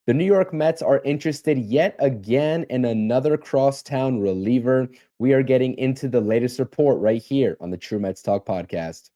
The New York Mets are interested yet again in another crosstown reliever. We are getting into the latest report right here on the True Mets Talk podcast.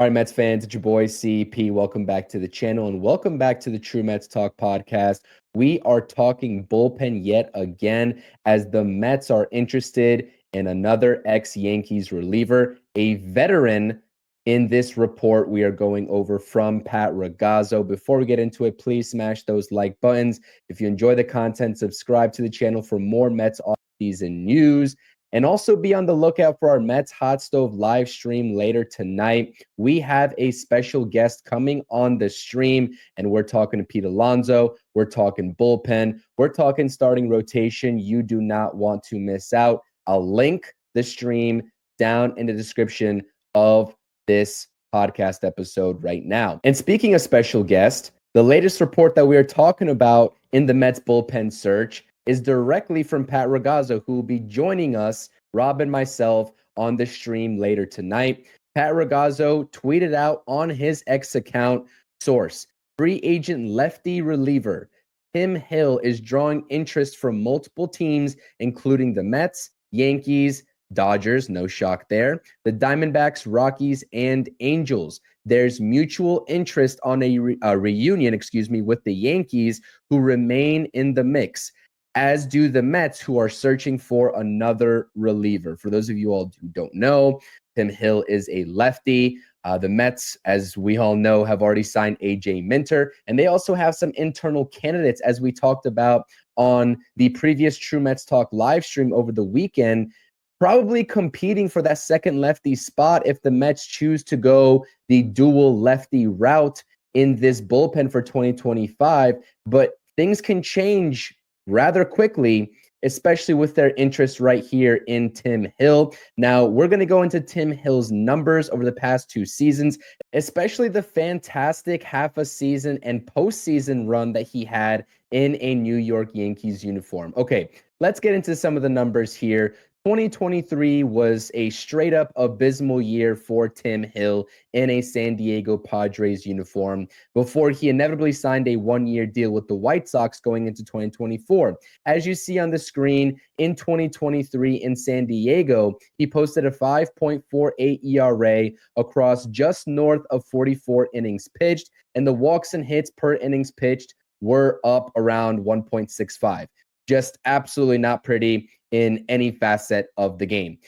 All right, Mets fans, it's your boy CP. Welcome back to the channel and welcome back to the True Mets Talk podcast. We are talking bullpen yet again as the Mets are interested in another ex-Yankees reliever, a veteran. In this report, we are going over from Pat Ragazzo. Before we get into it, please smash those like buttons. If you enjoy the content, subscribe to the channel for more Mets off-season news. And also be on the lookout for our Mets Hot Stove live stream later tonight. We have a special guest coming on the stream, and we're talking to Pete Alonso. We're talking bullpen. We're talking starting rotation. You do not want to miss out. I'll link the stream down in the description of this podcast episode right now. And speaking of special guest, the latest report that we are talking about in the Mets bullpen search is directly from Pat Ragazzo, who will be joining us, Rob and myself, on the stream later tonight. Pat Ragazzo tweeted out on his X account, source, free agent lefty reliever Tim Hill is drawing interest from multiple teams, including the Mets, Yankees, Dodgers, no shock there, the Diamondbacks, Rockies, and Angels. There's mutual interest on a reunion, with the Yankees, who remain in the mix, as do the Mets, who are searching for another reliever. For those of you all who don't know, Tim Hill is a lefty. The Mets, as we all know, have already signed A.J. Minter, and they also have some internal candidates, as we talked about on the previous True Mets Talk live stream over the weekend, probably competing for that second lefty spot if the Mets choose to go the dual lefty route in this bullpen for 2025. But things can change rather quickly, especially with their interest right here in Tim Hill. Now, we're going to go into Tim Hill's numbers over the past 2 seasons, especially the fantastic half a season and postseason run that he had in a New York Yankees uniform. Okay, let's get into some of the numbers here. 2023 was a straight up abysmal year for Tim Hill in a San Diego Padres uniform before he inevitably signed a 1-year deal with the White Sox going into 2024. As you see on the screen, in 2023 in San Diego, he posted a 5.48 ERA across just north of 44 innings pitched, and the walks and hits per innings pitched were up around 1.65. Just absolutely not pretty in any facet of the game.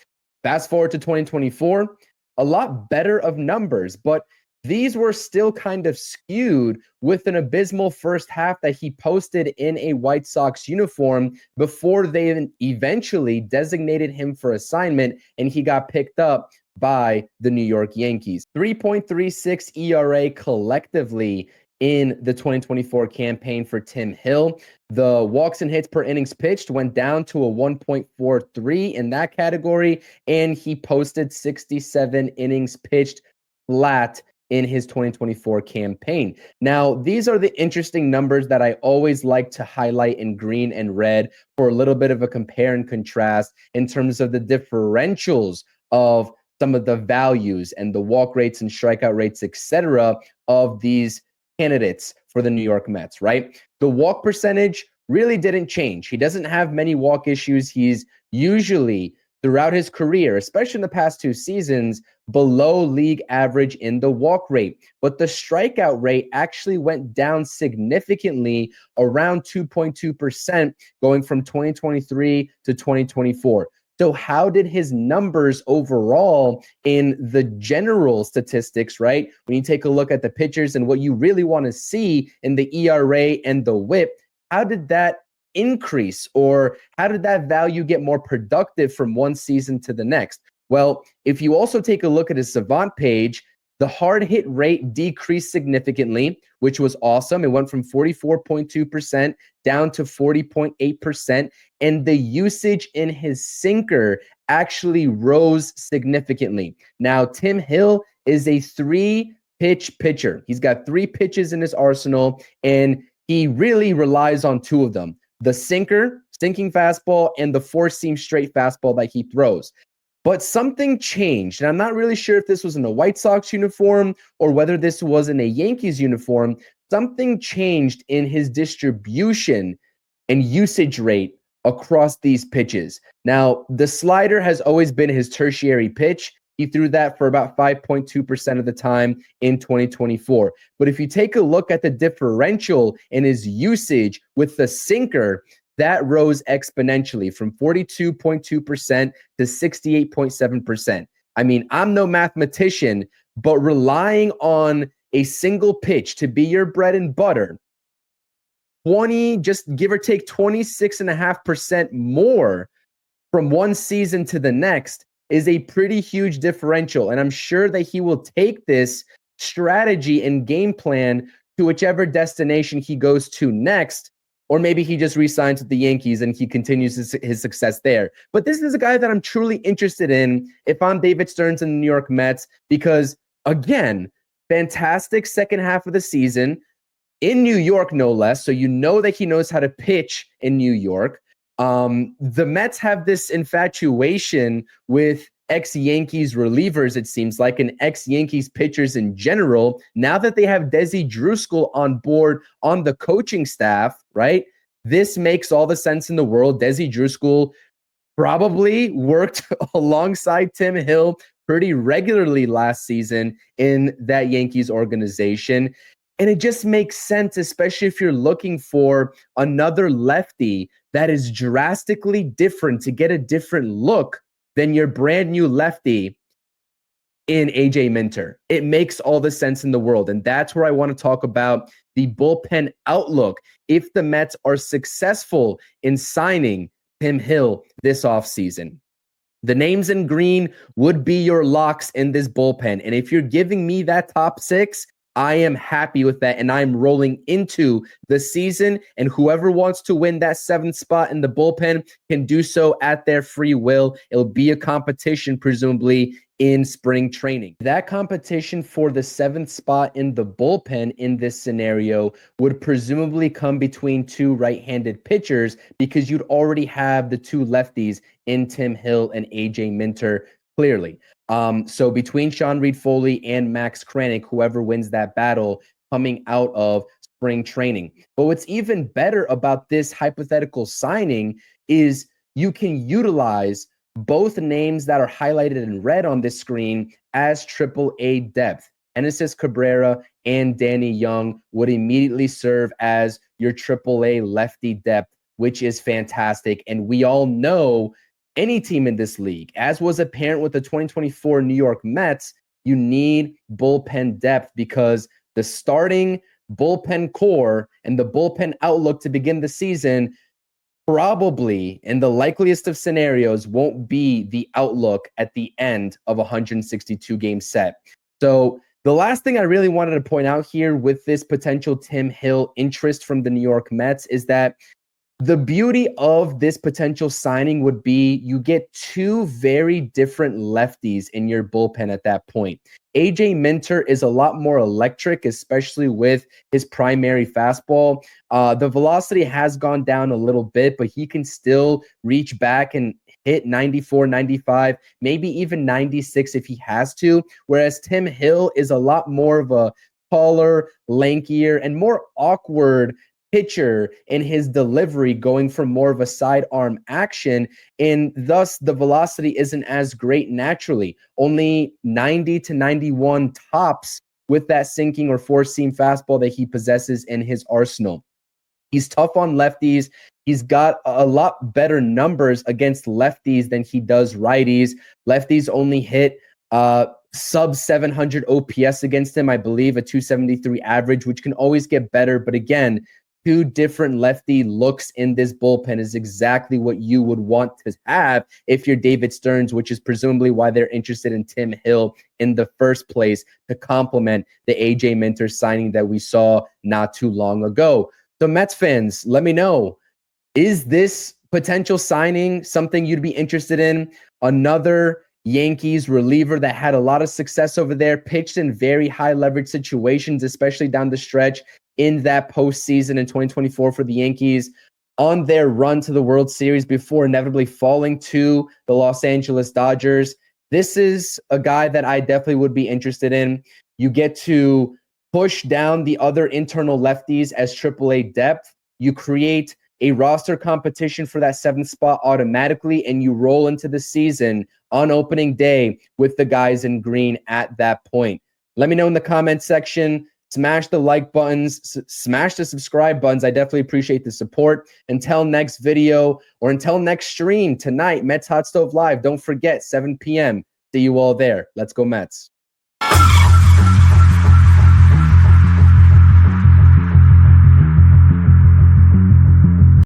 Fast forward to 2024, a lot better of numbers, but these were still kind of skewed with an abysmal first half that he posted in a White Sox uniform before they eventually designated him for assignment and he got picked up by the New York Yankees. 3.36 ERA collectively in the 2024 campaign for Tim Hill. The walks and hits per innings pitched went down to a 1.43 in that category, and he posted 67 innings pitched flat in his 2024 campaign. Now, these are the interesting numbers that I always like to highlight in green and red for a little bit of a compare and contrast in terms of the differentials of some of the values and the walk rates and strikeout rates, etc., of these candidates for the New York Mets, right? The walk percentage really didn't change. He doesn't have many walk issues. He's usually, throughout his career, especially in the past 2 seasons, below league average in the walk rate. But the strikeout rate actually went down significantly, around 2.2%, going from 2023 to 2024. So how did his numbers overall in the general statistics, right? When you take a look at the pitchers and what you really want to see in the ERA and the WHIP, how did that increase, or how did that value get more productive from one season to the next? Well, if you also take a look at his Savant page, the hard hit rate decreased significantly, which was awesome. It went from 44.2% down to 40.8%. And the usage in his sinker actually rose significantly. Now, Tim Hill is a 3-pitch pitcher. He's got 3 pitches in his arsenal, and he really relies on 2 of them: the sinking fastball and the 4-seam straight fastball that he throws. But something changed, and I'm not really sure if this was in a White Sox uniform or whether this was in a Yankees uniform. Something changed in his distribution and usage rate across these pitches. Now, the slider has always been his tertiary pitch. He threw that for about 5.2% of the time in 2024. But if you take a look at the differential in his usage with the sinker, that rose exponentially from 42.2% to 68.7%. I mean, I'm no mathematician, but relying on a single pitch to be your bread and butter, 20, just give or take 26.5% more from one season to the next is a pretty huge differential. And I'm sure that he will take this strategy and game plan to whichever destination he goes to next. Or maybe he just re-signs with the Yankees and he continues his success there. But this is a guy that I'm truly interested in if I'm David Stearns and the New York Mets, because again, fantastic second half of the season in New York, no less. So you know that he knows how to pitch in New York. The Mets have this infatuation with ex-Yankees relievers, it seems like, and ex-Yankees pitchers in general. Now that they have Desi Druskull on board on the coaching staff, right? This makes all the sense in the world. Desi Druskull probably worked alongside Tim Hill pretty regularly last season in that Yankees organization. And it just makes sense, especially if you're looking for another lefty that is drastically different to get a different look than your brand new lefty in AJ Minter. It makes all the sense in the world. And that's where I want to talk about the bullpen outlook. If the Mets are successful in signing Tim Hill this offseason, the names in green would be your locks in this bullpen. And if you're giving me that top six, I am happy with that, and I'm rolling into the season, and whoever wants to win that seventh spot in the bullpen can do so at their free will. It'll be a competition, presumably, in spring training. That competition for the seventh spot in the bullpen in this scenario would presumably come between two right-handed pitchers because you'd already have the two lefties in Tim Hill and AJ Minter clearly. So between Sean Reed-Foley and Max Kranick, whoever wins that battle coming out of spring training. But what's even better about this hypothetical signing is you can utilize both names that are highlighted in red on this screen as AAA depth. Enesis Cabrera and Danny Young would immediately serve as your AAA lefty depth, which is fantastic. And we all know any team in this league, as was apparent with the 2024 New York Mets, you need bullpen depth because the starting bullpen core and the bullpen outlook to begin the season probably, in the likeliest of scenarios, won't be the outlook at the end of a 162-game set. So the last thing I really wanted to point out here with this potential Tim Hill interest from the New York Mets is that the beauty of this potential signing would be you get two very different lefties in your bullpen at that point. AJ Minter is a lot more electric, especially with his primary fastball. The velocity has gone down a little bit, but he can still reach back and hit 94, 95, maybe even 96 if he has to. Whereas Tim Hill is a lot more of a taller, lankier, and more awkward pitcher in his delivery, going from more of a sidearm action, and thus the velocity isn't as great naturally. Only 90 to 91 tops with that sinking or four-seam fastball that he possesses in his arsenal. He's tough on lefties. He's got a lot better numbers against lefties than he does righties. Lefties only hit sub 700 OPS against him, I believe, a 273 average, which can always get better. But again, two different lefty looks in this bullpen is exactly what you would want to have if you're David Stearns, which is presumably why they're interested in Tim Hill in the first place to complement the AJ Minter signing that we saw not too long ago. So Mets fans, let me know, is this potential signing something you'd be interested in? Another Yankees reliever that had a lot of success over there, pitched in very high leverage situations, especially down the stretch in that postseason in 2024 for the Yankees. on their run to the World Series before inevitably falling to the Los Angeles Dodgers. This is a guy that I definitely would be interested in. You get to push down the other internal lefties as AAA depth. You create a roster competition for that seventh spot automatically, and you roll into the season on opening day with the guys in green at that point. Let me know in the comment section. Smash the like buttons, smash the subscribe buttons. I definitely appreciate the support. Until next video or until next stream tonight, Mets Hot Stove Live. Don't forget, 7 p.m. See you all there. Let's go Mets.